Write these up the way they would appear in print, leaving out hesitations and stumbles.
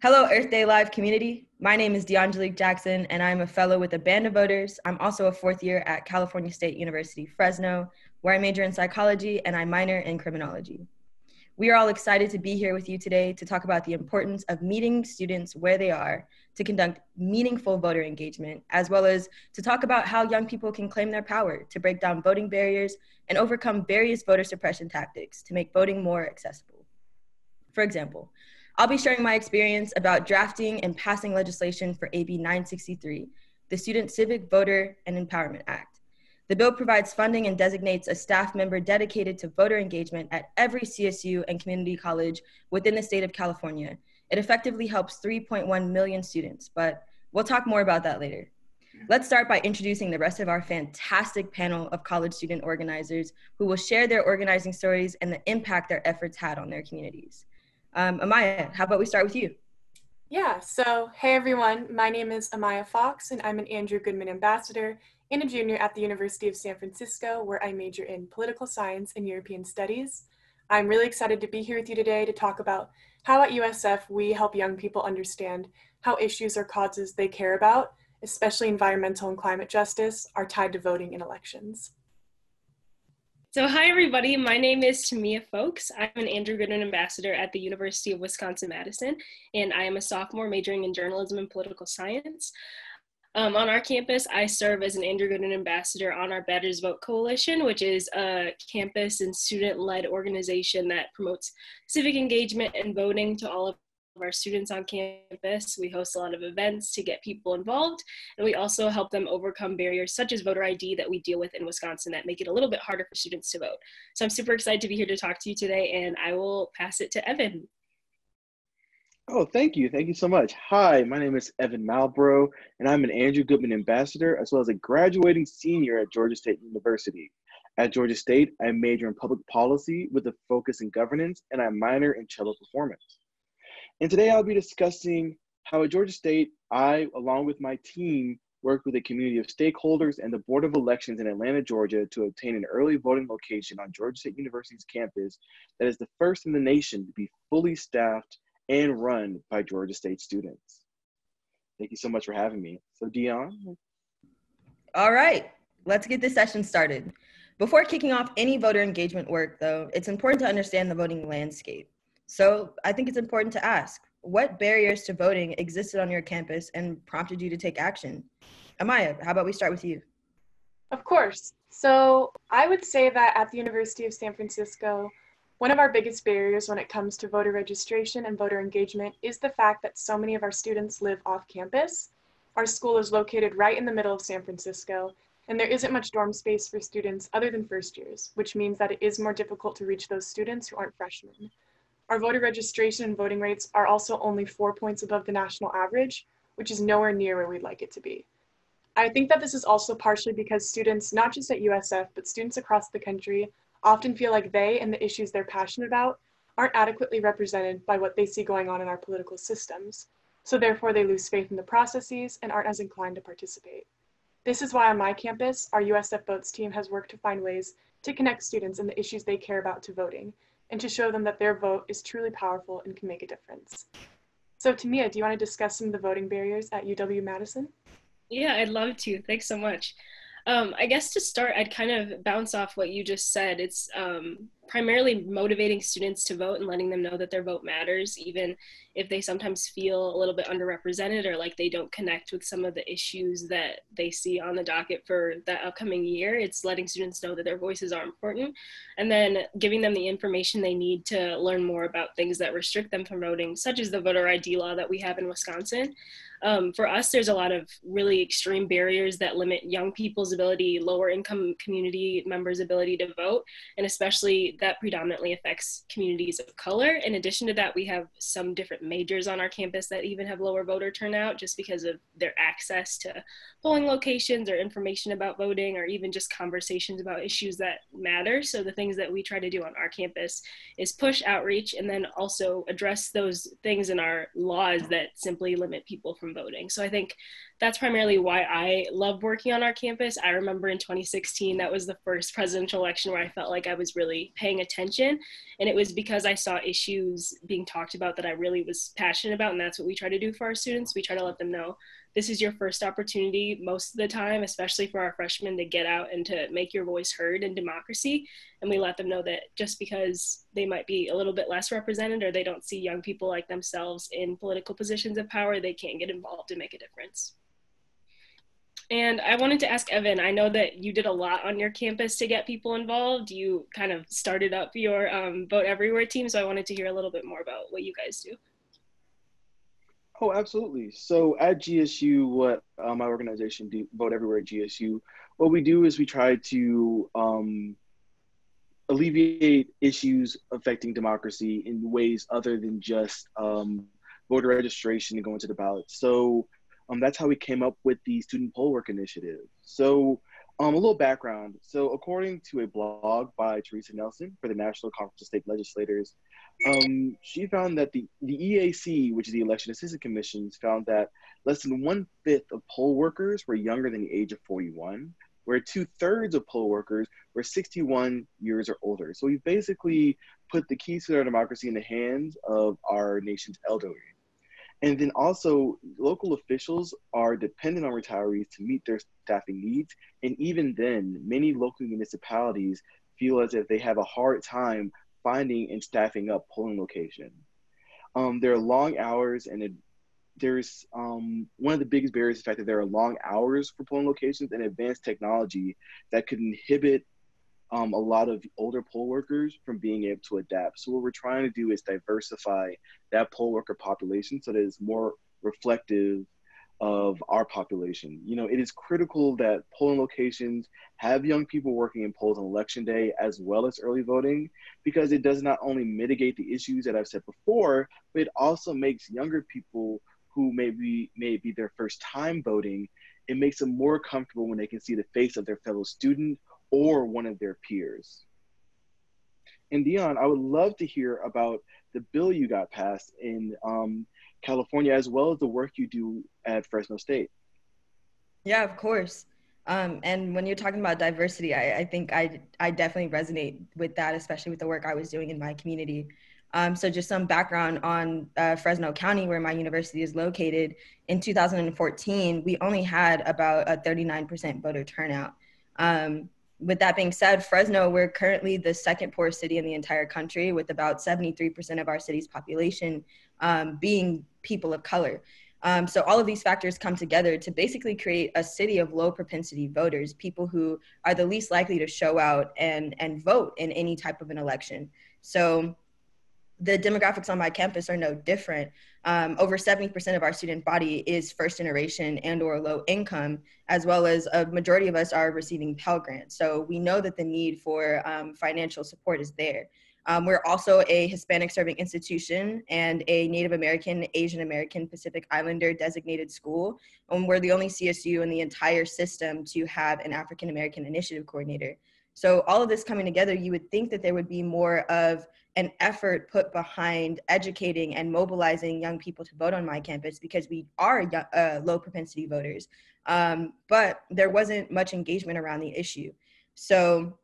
Hello, Earth Day Live community. My name is DeAngelique Jackson, and I'm a fellow with a band of voters. I'm also a fourth year at California State University, Fresno, where I major in psychology and I minor in criminology. We are all excited to be here with you today to talk about the importance of meeting students where they are to conduct meaningful voter engagement, as well as to talk about how young people can claim their power to break down voting barriers and overcome various voter suppression tactics to make voting more accessible. For example, I'll be sharing my experience about drafting and passing legislation for AB 963, the Student Civic Voter and Empowerment Act. The bill provides funding and designates a staff member dedicated to voter engagement at every CSU and community college within the state of California. It effectively helps 3.1 million students, but we'll talk more about that later. Let's start by introducing the rest of our fantastic panel of college student organizers who will share their organizing stories and the impact their efforts had on their communities. Amaya, how about we start with you? Yeah, so hey everyone, my name is Amaya Fox and I'm an Andrew Goodman Ambassador and a junior at the University of San Francisco, where I major in political science and European studies. I'm really excited to be here with you today to talk about how at USF we help young people understand how issues or causes they care about, especially environmental and climate justice, are tied to voting in elections. So hi everybody, my name is Tamia Fowlkes. I'm an Andrew Goodman Ambassador at the University of Wisconsin-Madison, and I am a sophomore majoring in journalism and political science. On our campus, I serve as an Andrew Goodman Ambassador on our Betters Vote Coalition, which is a campus and student-led organization that promotes civic engagement and voting to all of our students on campus. We host a lot of events to get people involved, and we also help them overcome barriers such as voter ID that we deal with in Wisconsin that make it a little bit harder for students to vote. So I'm super excited to be here to talk to you today, and I will pass it to Evan. Oh, thank you. Thank you so much. Hi, my name is Evan Malbrough, and I'm an Andrew Goodman Ambassador, as well as a graduating senior at Georgia State University. At Georgia State, I major in public policy with a focus in governance, and I minor in cello performance. And today I'll be discussing how at Georgia State, I, along with my team, worked with a community of stakeholders and the Board of Elections in Atlanta, Georgia, to obtain an early voting location on Georgia State University's campus that is the first in the nation to be fully staffed and run by Georgia State students. Thank you so much for having me. So Dion? All right, let's get this session started. Before kicking off any voter engagement work, though, it's important to understand the voting landscape. So I think it's important to ask, what barriers to voting existed on your campus and prompted you to take action? Amaya, how about we start with you? Of course. So I would say that at the University of San Francisco, one of our biggest barriers when it comes to voter registration and voter engagement is the fact that so many of our students live off campus. Our school is located right in the middle of San Francisco, and there isn't much dorm space for students other than first years, which means that it is more difficult to reach those students who aren't freshmen. Our voter registration and voting rates are also only 4 points above the national average, which is nowhere near where we'd like it to be. I think that this is also partially because students, not just at USF, but students across the country, often feel like they and the issues they're passionate about aren't adequately represented by what they see going on in our political systems. So therefore they lose faith in the processes and aren't as inclined to participate. This is why on my campus, our USF Votes team has worked to find ways to connect students and the issues they care about to voting, and to show them that their vote is truly powerful and can make a difference. So Tamia, do you want to discuss some of the voting barriers at UW-Madison? Yeah, I'd love to. Thanks so much. I guess to start, I'd kind of bounce off what you just said. It's primarily motivating students to vote and letting them know that their vote matters, even if they sometimes feel a little bit underrepresented or like they don't connect with some of the issues that they see on the docket for that upcoming year. It's letting students know that their voices are important, and then giving them the information they need to learn more about things that restrict them from voting, such as the voter ID law that we have in Wisconsin. For us, there's a lot of really extreme barriers that limit young people's ability, lower income community members' ability to vote, and especially that predominantly affects communities of color. In addition to that, we have some different majors on our campus that even have lower voter turnout just because of their access to polling locations or information about voting, or even just conversations about issues that matter. So the things that we try to do on our campus is push outreach and then also address those things in our laws that simply limit people from voting. So I think that's primarily why I love working on our campus. I remember in 2016, that was the first presidential election where I felt like I was really paying attention. And it was because I saw issues being talked about that I really was passionate about. And that's what we try to do for our students. We try to let them know this is your first opportunity most of the time, especially for our freshmen, to get out and to make your voice heard in democracy. And we let them know that just because they might be a little bit less represented or they don't see young people like themselves in political positions of power, they can't get involved and make a difference. And I wanted to ask Evan, I know that you did a lot on your campus to get people involved. You kind of started up your Vote Everywhere team, so I wanted to hear a little bit more about what you guys do. Oh, absolutely. So at GSU, what my organization, Vote Everywhere at GSU, what we do is we try to alleviate issues affecting democracy in ways other than just voter registration and going to the ballot. So that's how we came up with the Student Poll Work Initiative. So a little background. So according to a blog by Teresa Nelson for the National Conference of State Legislators, she found that the EAC, which is the Election Assistance Commissions, found that less than 1/5 of poll workers were younger than the age of 41, where 2/3 of poll workers were 61 years or older. So we basically put the keys to our democracy in the hands of our nation's elderly. And then also, local officials are dependent on retirees to meet their staffing needs. And even then, many local municipalities feel as if they have a hard time finding and staffing up polling locations. There are long hours, and there's one of the biggest barriers is the fact that there are long hours for polling locations and advanced technology that could inhibit a lot of older poll workers from being able to adapt. So what we're trying to do is diversify that poll worker population so that it's more reflective of our population. You know, it is critical that polling locations have young people working in polls on election day as well as early voting, because it does not only mitigate the issues that I've said before, but it also makes younger people who may be their first time voting, it makes them more comfortable when they can see the face of their fellow student or one of their peers. And Dion, I would love to hear about the bill you got passed in California, as well as the work you do at Fresno State. Yeah, of course. And when you're talking about diversity, I think I definitely resonate with that, especially with the work I was doing in my community. So just some background on Fresno County, where my university is located. In 2014, we only had about a 39% voter turnout. With that being said, Fresno, we're currently the second poorest city in the entire country, with about 73% of our city's population being people of color. So all of these factors come together to basically create a city of low propensity voters, people who are the least likely to show out and vote in any type of an election. So the demographics on my campus are no different. Over 70% of our student body is first generation and or low income, as well as a majority of us are receiving Pell Grants. So we know that the need for financial support is there. We're also a Hispanic serving institution and a Native American, Asian American, Pacific Islander designated school. And we're the only CSU in the entire system to have an African American initiative coordinator. So all of this coming together, you would think that there would be more of an effort put behind educating and mobilizing young people to vote on my campus, because we are low propensity voters. But there wasn't much engagement around the issue. So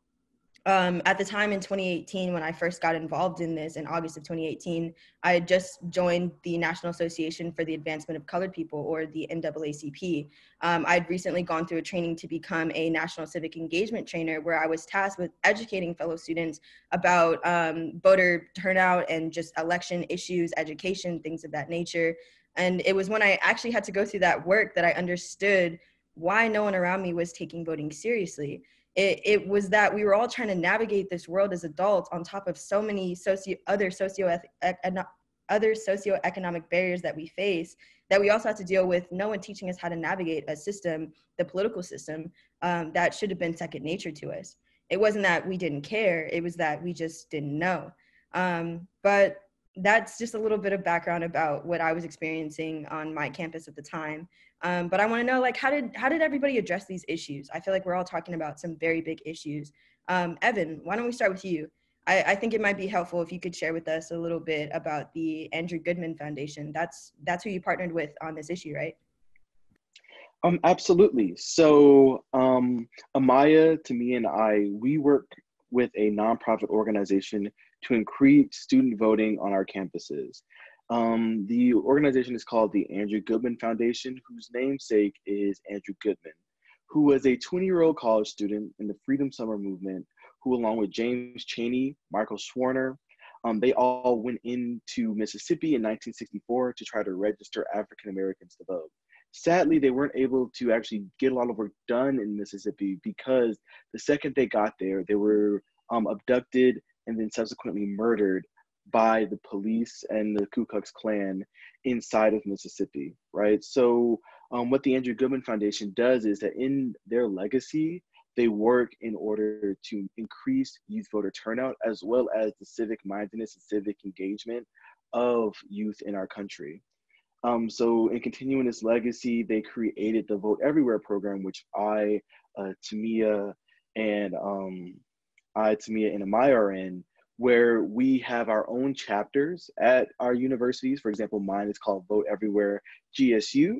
at the time in 2018, when I first got involved in this, in August of 2018, I had just joined the National Association for the Advancement of Colored People, or the NAACP. I'd recently gone through a training to become a National Civic Engagement Trainer, where I was tasked with educating fellow students about voter turnout and just election issues, education, things of that nature. And it was when I actually had to go through that work that I understood why no one around me was taking voting seriously. It was that we were all trying to navigate this world as adults on top of so many other socioeconomic barriers that we face, that we also have to deal with no one teaching us how to navigate a system, the political system, that should have been second nature to us. It wasn't that we didn't care, it was that we just didn't know. But that's just a little bit of background about what I was experiencing on my campus at the time. But I want to know, like, how did everybody address these issues? I feel like we're all talking about some very big issues. Evan, why don't we start with you? I think it might be helpful if you could share with us a little bit about the Andrew Goodman Foundation. That's who you partnered with on this issue, right? Absolutely. So Amaya, Tamia, and I, we work with a nonprofit organization to increase student voting on our campuses. The organization is called the Andrew Goodman Foundation, whose namesake is Andrew Goodman, who was a 20-year-old college student in the Freedom Summer Movement, who along with James Chaney, Michael Schwerner, they all went into Mississippi in 1964 to try to register African Americans to vote. Sadly, they weren't able to actually get a lot of work done in Mississippi because the second they got there, they were abducted and then subsequently murdered by the police and the Ku Klux Klan inside of Mississippi, right? So what the Andrew Goodman Foundation does is that in their legacy, they work in order to increase youth voter turnout, as well as the civic mindedness and civic engagement of youth in our country. So in continuing this legacy, they created the Vote Everywhere program, which Tamia, and Amaya are in, where we have our own chapters at our universities. For example, mine is called Vote Everywhere GSU.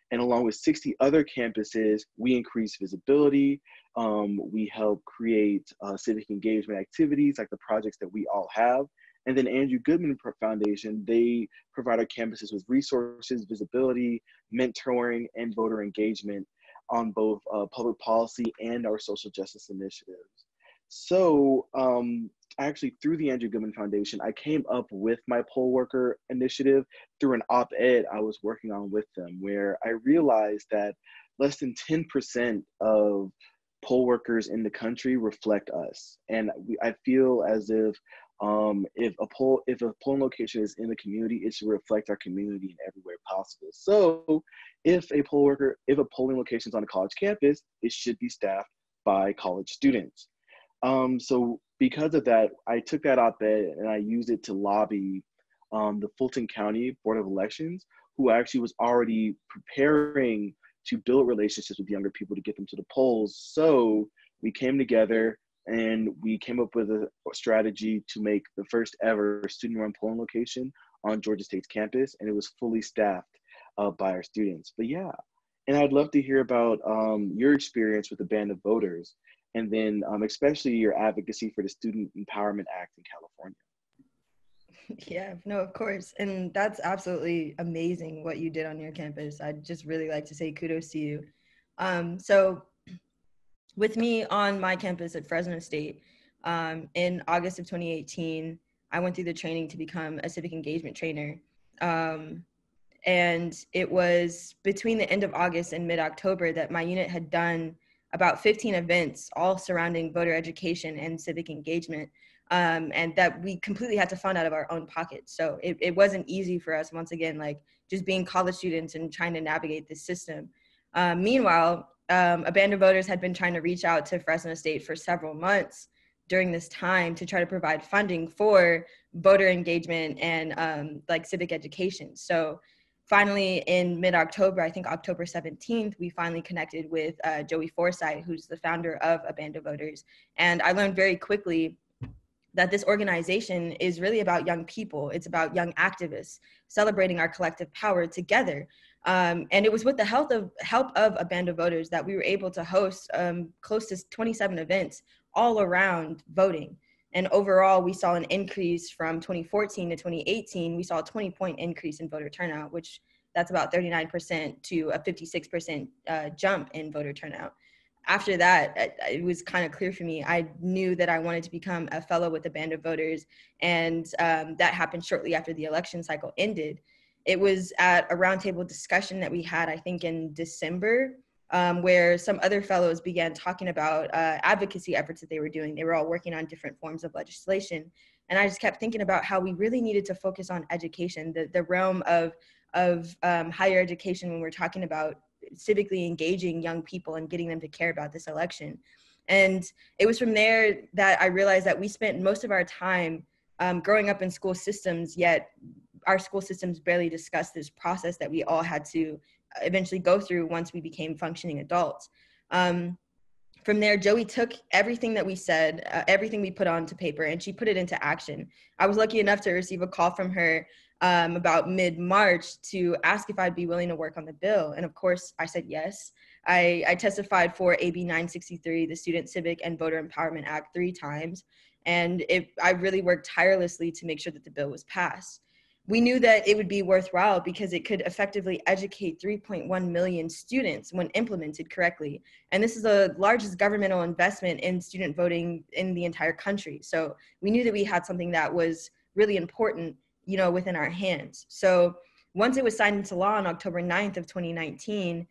And along with 60 other campuses, we increase visibility. We help create civic engagement activities like the projects that we all have. And then Andrew Goodman Foundation, they provide our campuses with resources, visibility, mentoring, and voter engagement on both public policy and our social justice initiatives. So actually through the Andrew Goodman Foundation, I came up with my poll worker initiative through an op-ed I was working on with them, where I realized that less than 10% of poll workers in the country reflect us. And I feel as if a polling location is in the community, it should reflect our community in every way possible. So if a polling location is on a college campus, it should be staffed by college students. So because of that, I took that op-ed and I used it to lobby the Fulton County Board of Elections, who actually was already preparing to build relationships with younger people to get them to the polls. So we came together and we came up with a strategy to make the first ever student-run polling location on Georgia State's campus, and it was fully staffed by our students. But yeah, and I'd love to hear about your experience with the Band of Voters, and then especially your advocacy for the Student Empowerment Act in California. Yeah, no, of course. And that's absolutely amazing what you did on your campus. I'd just really like to say kudos to you. So with me on my campus at Fresno State, in August of 2018, I went through the training to become a civic engagement trainer. And it was between the end of August and mid-October that my unit had done about 15 events, all surrounding voter education and civic engagement, and that we completely had to fund out of our own pockets. So it wasn't easy for us, once again, like just being college students and trying to navigate this system. Meanwhile, a Band of Voters had been trying to reach out to Fresno State for several months during this time to try to provide funding for voter engagement and like civic education. So finally, in mid-October, I think October 17th, we finally connected with Joey Forsythe, who's the founder of A Band of Voters. And I learned very quickly that this organization is really about young people. It's about young activists celebrating our collective power together. And it was with the help of A Band of Voters that we were able to host close to 27 events all around voting. And overall, we saw an increase from 2014 to 2018. We saw a 20-point increase in voter turnout, which that's about 39% to a 56% jump in voter turnout. After that, it was kind of clear for me. I knew that I wanted to become a fellow with a Band of Voters, and that happened shortly after the election cycle ended. It was at a roundtable discussion that we had, I think, in December, where some other fellows began talking about advocacy efforts that they were doing. They were all working on different forms of legislation. And I just kept thinking about how we really needed to focus on education, the realm of higher education, when we're talking about civically engaging young people and getting them to care about this election. And it was from there that I realized that we spent most of our time growing up in school systems, yet our school systems barely discussed this process that we all had to eventually go through once we became functioning adults. From there, Joey took everything that we said, everything we put onto paper, and she put it into action. I was lucky enough to receive a call from her about mid-March to ask if I'd be willing to work on the bill. And of course, I said yes. I testified for AB 963, the Student Civic and Voter Empowerment Act, 3 times. And I really worked tirelessly to make sure that the bill was passed. We knew that it would be worthwhile because it could effectively educate 3.1 million students when implemented correctly. And this is the largest governmental investment in student voting in the entire country. So we knew that we had something that was really important, within our hands. So once it was signed into law on October 9th of 2019,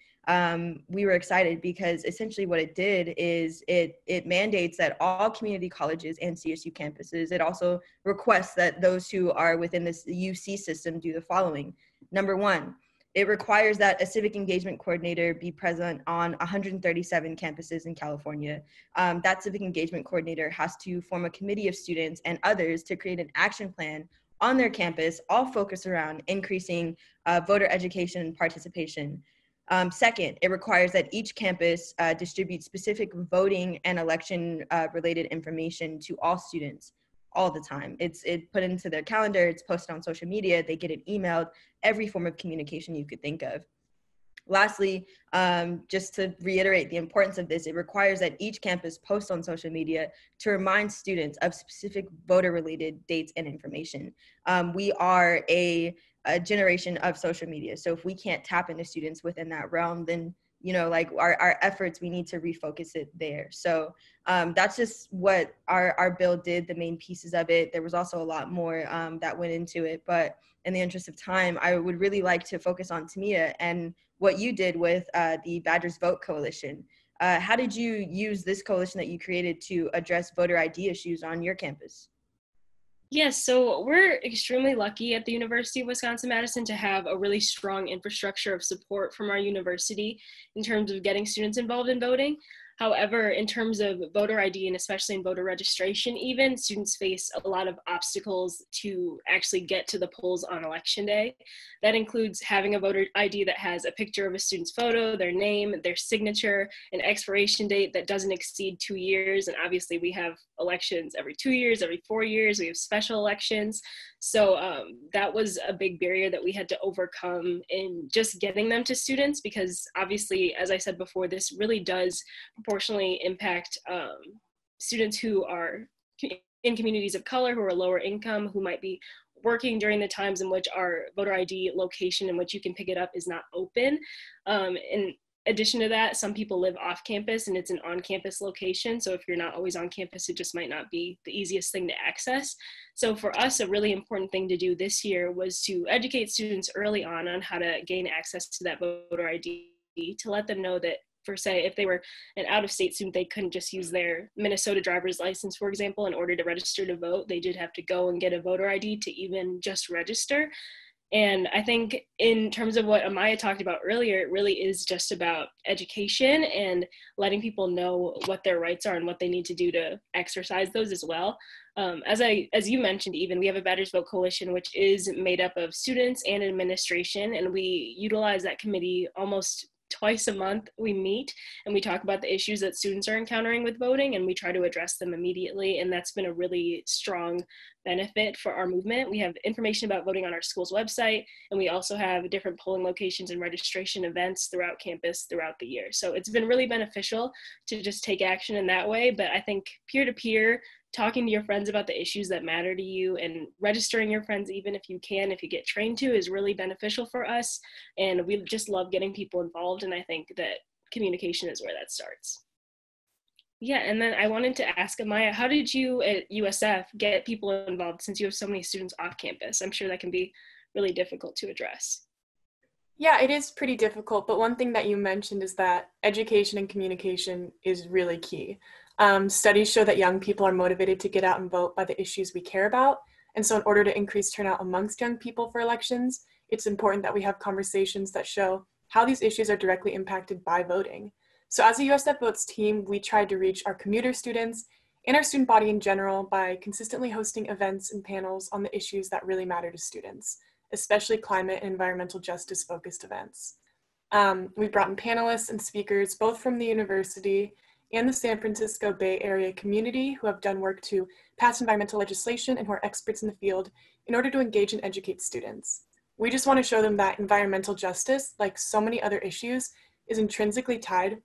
we were excited because essentially what it did is it mandates that all community colleges and CSU campuses, it also requests that those who are within this UC system do the following. Number 1, it requires that a civic engagement coordinator be present on 137 campuses in California. That civic engagement coordinator has to form a committee of students and others to create an action plan on their campus, all focused around increasing voter education and participation. Second, it requires that each campus distribute specific voting and election related information to all students all the time. It's put into their calendar, it's posted on social media, they get it emailed, every form of communication you could think of. Lastly, just to reiterate the importance of this, it requires that each campus post on social media to remind students of specific voter-related dates and information. We are a generation of social media, so if we can't tap into students within that realm, then like our efforts, we need to refocus it there. So that's just what our bill did, the main pieces of it. There was also a lot more that went into it, but in the interest of time, I would really like to focus on Tamia and what you did with the Badgers Vote Coalition. How did you use this coalition that you created to address voter ID issues on your campus? Yes, so we're extremely lucky at the University of Wisconsin-Madison to have a really strong infrastructure of support from our university in terms of getting students involved in voting. However, in terms of voter ID and especially in voter registration, even students face a lot of obstacles to actually get to the polls on election day. That includes having a voter ID that has a picture of a student's photo, their name, their signature, an expiration date that doesn't exceed 2 years. And obviously we have elections every 2 years, every 4 years, we have special elections. So that was a big barrier that we had to overcome in just getting them to students, because obviously, as I said before, this really does proportionally impact students who are in communities of color, who are lower income, who might be working during the times in which our voter ID location in which you can pick it up is not open. In addition to that, some people live off campus and it's an on-campus location. So if you're not always on campus, it just might not be the easiest thing to access. So for us, a really important thing to do this year was to educate students early on how to gain access to that voter ID, to let them know that, for say, if they were an out-of-state student, they couldn't just use their Minnesota driver's license, for example, in order to register to vote. They did have to go and get a voter ID to even just register. And I think in terms of what Amaya talked about earlier, it really is just about education and letting people know what their rights are and what they need to do to exercise those as well. As you mentioned, even, we have a Badgers Vote Coalition, which is made up of students and administration, and we utilize that committee almost twice a month. We meet and we talk about the issues that students are encountering with voting, and we try to address them immediately. And that's been a really strong benefit for our movement. We have information about voting on our school's website, and we also have different polling locations and registration events throughout campus throughout the year. So it's been really beneficial to just take action in that way. But I think peer-to-peer, talking to your friends about the issues that matter to you and registering your friends, even if you can, if you get trained to, is really beneficial for us. And we just love getting people involved. And I think that communication is where that starts. Yeah, and then I wanted to ask Amaya, how did you at USF get people involved, since you have so many students off campus? I'm sure that can be really difficult to address. Yeah, it is pretty difficult, but one thing that you mentioned is that education and communication is really key. Studies show that young people are motivated to get out and vote by the issues we care about. And so in order to increase turnout amongst young people for elections, it's important that we have conversations that show how these issues are directly impacted by voting. So as a USF Votes team, we tried to reach our commuter students and our student body in general by consistently hosting events and panels on the issues that really matter to students, especially climate and environmental justice focused events. We brought in panelists and speakers, both from the university and the San Francisco Bay Area community who have done work to pass environmental legislation and who are experts in the field in order to engage and educate students. We just want to show them that environmental justice, like so many other issues, is intrinsically tied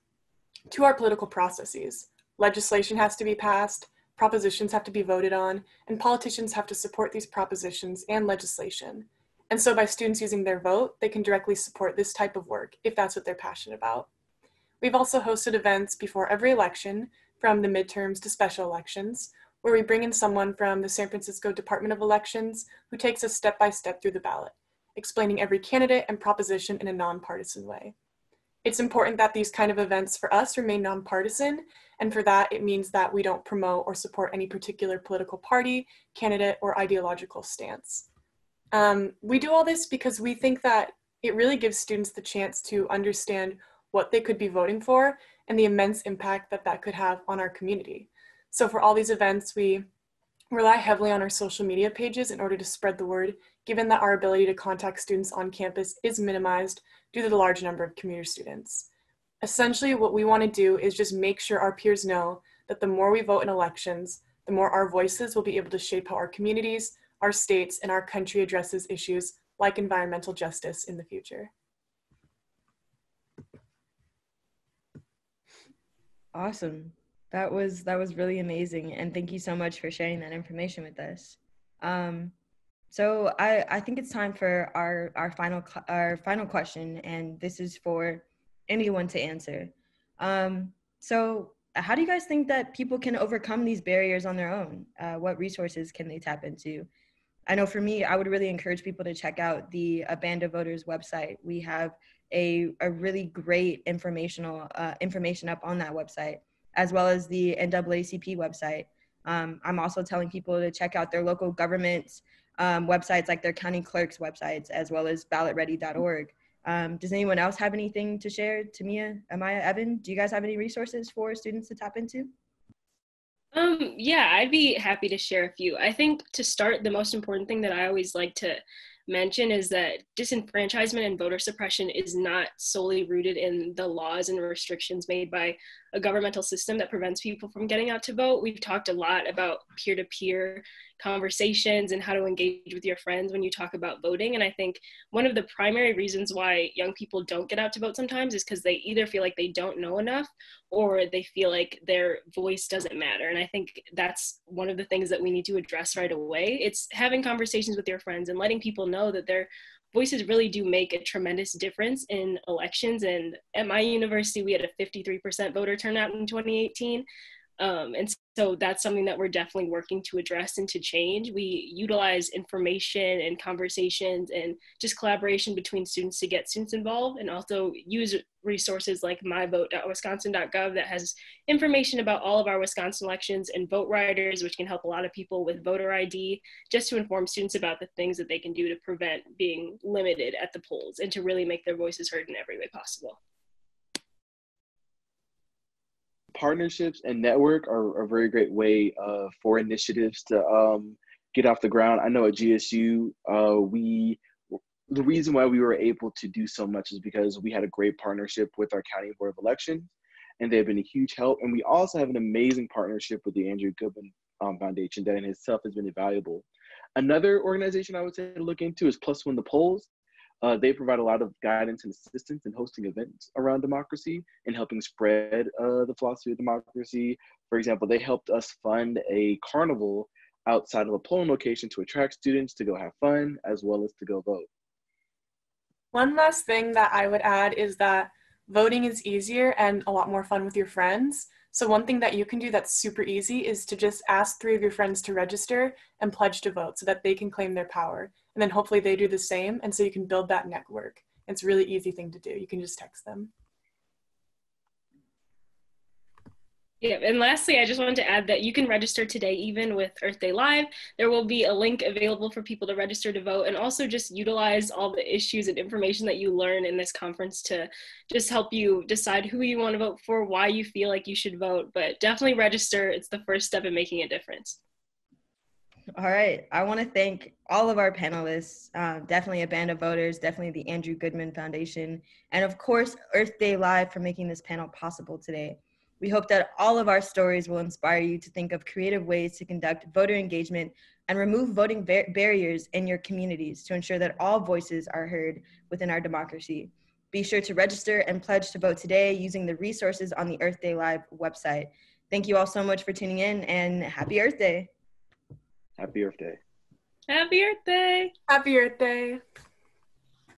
to our political processes. Legislation has to be passed, propositions have to be voted on, and politicians have to support these propositions and legislation. And so by students using their vote, they can directly support this type of work if that's what they're passionate about. We've also hosted events before every election, from the midterms to special elections, where we bring in someone from the San Francisco Department of Elections who takes us step by step through the ballot, explaining every candidate and proposition in a nonpartisan way. It's important that these kind of events for us remain nonpartisan, and for that it means that we don't promote or support any particular political party, candidate, or ideological stance. We do all this because we think that it really gives students the chance to understand what they could be voting for and the immense impact that that could have on our community. So for all these events, we rely heavily on our social media pages in order to spread the word, given that our ability to contact students on campus is minimized due to the large number of commuter students. Essentially, what we want to do is just make sure our peers know that the more we vote in elections, the more our voices will be able to shape how our communities, our states, and our country addresses issues like environmental justice in the future. Awesome. That was really amazing, and thank you so much for sharing that information with us. So I think it's time for our final question, and this is for anyone to answer. So how do you guys think that people can overcome these barriers on their own? What resources can they tap into? I know for me, I would really encourage people to check out the Band of Voters website. We have a really great information up on that website, as well as the NAACP website. I'm also telling people to check out their local government websites, like their county clerks websites, as well as ballotready.org. Does anyone else have anything to share? Tamia, Amaya, Evan, do you guys have any resources for students to tap into? Yeah, I'd be happy to share a few. I think to start, the most important thing that I always like to mention is that disenfranchisement and voter suppression is not solely rooted in the laws and restrictions made by a governmental system that prevents people from getting out to vote. We've talked a lot about peer-to-peer conversations and how to engage with your friends when you talk about voting. And I think one of the primary reasons why young people don't get out to vote sometimes is because they either feel like they don't know enough or they feel like their voice doesn't matter. And I think that's one of the things that we need to address right away. It's having conversations with your friends and letting people know that their voices really do make a tremendous difference in elections. And at my university, we had a 53% voter turnout in 2018. And so that's something that we're definitely working to address and to change. We utilize information and conversations and just collaboration between students to get students involved, and also use resources like myvote.wisconsin.gov that has information about all of our Wisconsin elections, and vote riders, which can help a lot of people with voter ID, just to inform students about the things that they can do to prevent being limited at the polls and to really make their voices heard in every way possible. Partnerships and network are a very great way for initiatives to get off the ground. I know at GSU, the reason why we were able to do so much is because we had a great partnership with our County Board of Elections, and they've been a huge help. And we also have an amazing partnership with the Andrew Goodman Foundation that in itself has been invaluable. Another organization I would say to look into is Plus One the Polls. They provide a lot of guidance and assistance in hosting events around democracy and helping spread the philosophy of democracy. For example, they helped us fund a carnival outside of a polling location to attract students to go have fun as well as to go vote. One last thing that I would add is that voting is easier and a lot more fun with your friends. So one thing that you can do that's super easy is to just ask 3 of your friends to register and pledge to vote so that they can claim their power. And then hopefully they do the same. And so you can build that network. It's a really easy thing to do. You can just text them. Yeah, and lastly, I just wanted to add that you can register today even with Earth Day Live. There will be a link available for people to register to vote, and also just utilize all the issues and information that you learn in this conference to just help you decide who you want to vote for, why you feel like you should vote, but definitely register. It's the first step in making a difference. All right, I want to thank all of our panelists, definitely a Band of Voters, definitely the Andrew Goodman Foundation, and of course, Earth Day Live for making this panel possible today. We hope that all of our stories will inspire you to think of creative ways to conduct voter engagement and remove voting barriers in your communities to ensure that all voices are heard within our democracy. Be sure to register and pledge to vote today using the resources on the Earth Day Live website. Thank you all so much for tuning in, and happy Earth Day. Happy Earth Day. Happy Earth Day. Happy Earth Day.